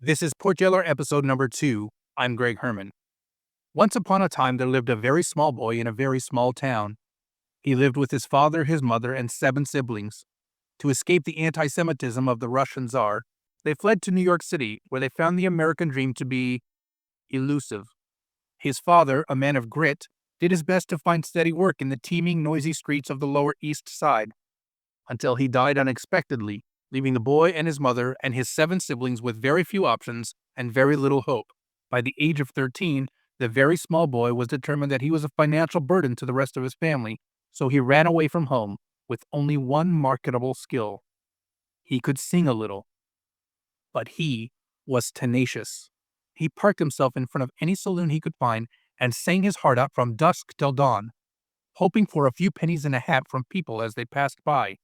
This is PorchYeller episode number 2. I'm Greg Herman. Once upon a time, there lived a very small boy in a very small town. He lived with his father, his mother, and 7 siblings. To escape the anti-Semitism of the Russian Tsar, they fled to New York City, where they found the American dream to be elusive. His father, a man of grit, did his best to find steady work in the teeming, noisy streets of the Lower East Side, until he died unexpectedly, leaving the boy and his mother and his 7 siblings with very few options and very little hope. By the age of 13, the very small boy was determined that he was a financial burden to the rest of his family, so he ran away from home with only one marketable skill. He could sing a little, but he was tenacious. He parked himself in front of any saloon he could find and sang his heart out from dusk till dawn, hoping for a few pennies in a hat from people as they passed by.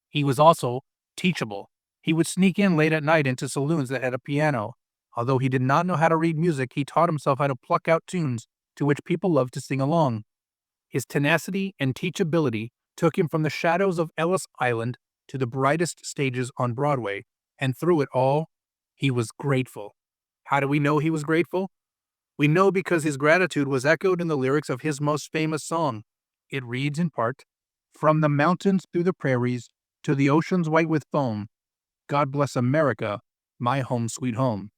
He was also teachable. He would sneak in late at night into saloons that had a piano. Although he did not know how to read music, he taught himself how to pluck out tunes to which people loved to sing along. His tenacity and teachability took him from the shadows of Ellis Island to the brightest stages on Broadway, and through it all, he was grateful. How do we know he was grateful? We know because his gratitude was echoed in the lyrics of his most famous song. It reads in part, "From the mountains through the prairies to the oceans white with foam, God bless America, my home sweet home."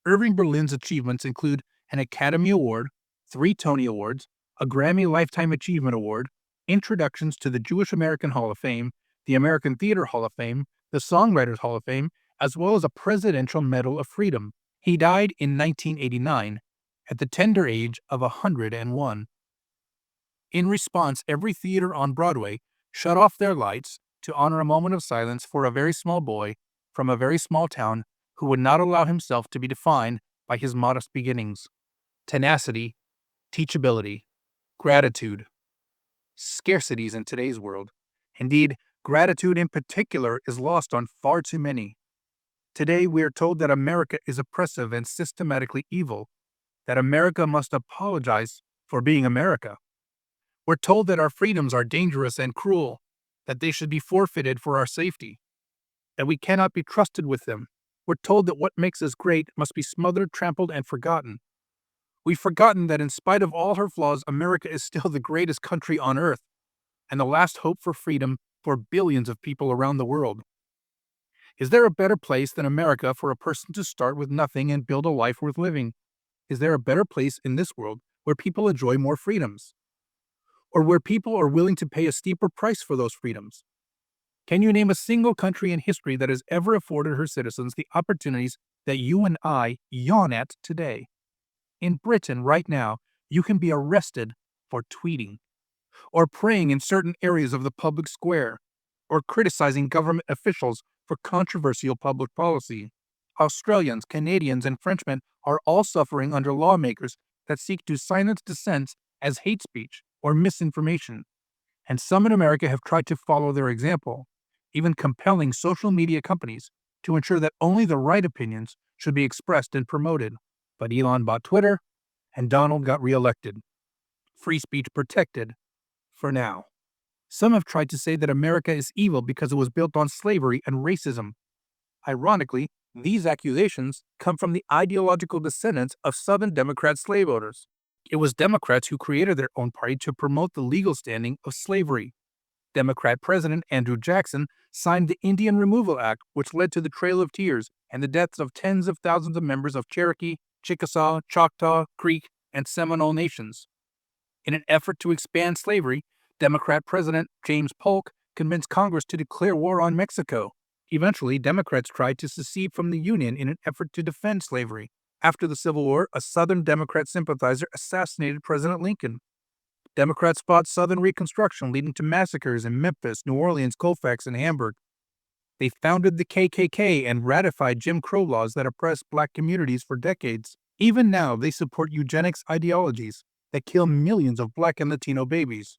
Irving Berlin's achievements include an Academy Award, 3 Tony Awards, a Grammy Lifetime Achievement Award, introductions to the Jewish American Hall of Fame, the American Theater Hall of Fame, the Songwriters Hall of Fame, as well as a Presidential Medal of Freedom. He died in 1989 at the tender age of 101. In response, every theater on Broadway shut off their lights to honor a moment of silence for a very small boy from a very small town who would not allow himself to be defined by his modest beginnings. Tenacity, teachability, gratitude, scarcities in today's world. Indeed, gratitude in particular is lost on far too many. Today, we are told that America is oppressive and systematically evil, that America must apologize for being America. We're told that our freedoms are dangerous and cruel, that they should be forfeited for our safety, that we cannot be trusted with them. We're told that what makes us great must be smothered, trampled, and forgotten. We've forgotten that in spite of all her flaws, America is still the greatest country on earth and the last hope for freedom for billions of people around the world. Is there a better place than America for a person to start with nothing and build a life worth living? Is there a better place in this world where people enjoy more freedoms? Or where people are willing to pay a steeper price for those freedoms? Can you name a single country in history that has ever afforded her citizens the opportunities that you and I yawn at today? In Britain right now, you can be arrested for tweeting, or praying in certain areas of the public square, or criticizing government officials for controversial public policy. Australians, Canadians, and Frenchmen are all suffering under lawmakers that seek to silence dissent as hate speech or misinformation. And some in America have tried to follow their example, even compelling social media companies to ensure that only the right opinions should be expressed and promoted. But Elon bought Twitter, and Donald got reelected. Free speech protected, for now. Some have tried to say that America is evil because it was built on slavery and racism. Ironically, these accusations come from the ideological descendants of Southern Democrat slave owners. It was Democrats who created their own party to promote the legal standing of slavery. Democrat President Andrew Jackson signed the Indian Removal Act, which led to the Trail of Tears and the deaths of tens of thousands of members of Cherokee, Chickasaw, Choctaw, Creek, and Seminole nations. In an effort to expand slavery, Democrat President James Polk convinced Congress to declare war on Mexico. Eventually, Democrats tried to secede from the Union in an effort to defend slavery. After the Civil War, a Southern Democrat sympathizer assassinated President Lincoln. Democrats fought Southern Reconstruction, leading to massacres in Memphis, New Orleans, Colfax, and Hamburg. They founded the KKK and ratified Jim Crow laws that oppressed black communities for decades. Even now, they support eugenics ideologies that kill millions of black and Latino babies.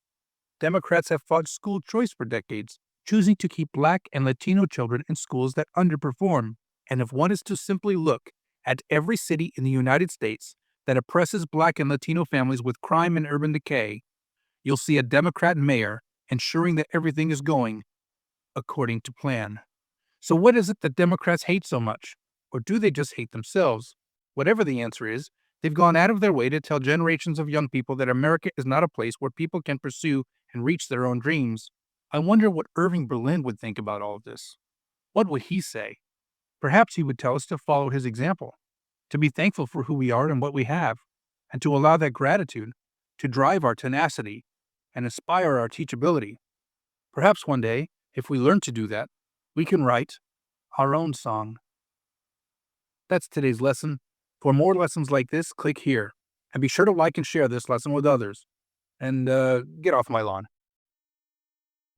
Democrats have fought school choice for decades, choosing to keep black and Latino children in schools that underperform. And if one is to simply look at every city in the United States that oppresses black and Latino families with crime and urban decay, you'll see a Democrat mayor ensuring that everything is going according to plan. So what is it that Democrats hate so much? Or do they just hate themselves? Whatever the answer is, they've gone out of their way to tell generations of young people that America is not a place where people can pursue and reach their own dreams. I wonder what Irving Berlin would think about all of this. What would he say? Perhaps he would tell us to follow his example, to be thankful for who we are and what we have, and to allow that gratitude to drive our tenacity and inspire our teachability. Perhaps one day, if we learn to do that, we can write our own song. That's today's lesson. For more lessons like this, click here. And be sure to like and share this lesson with others. And get off my lawn.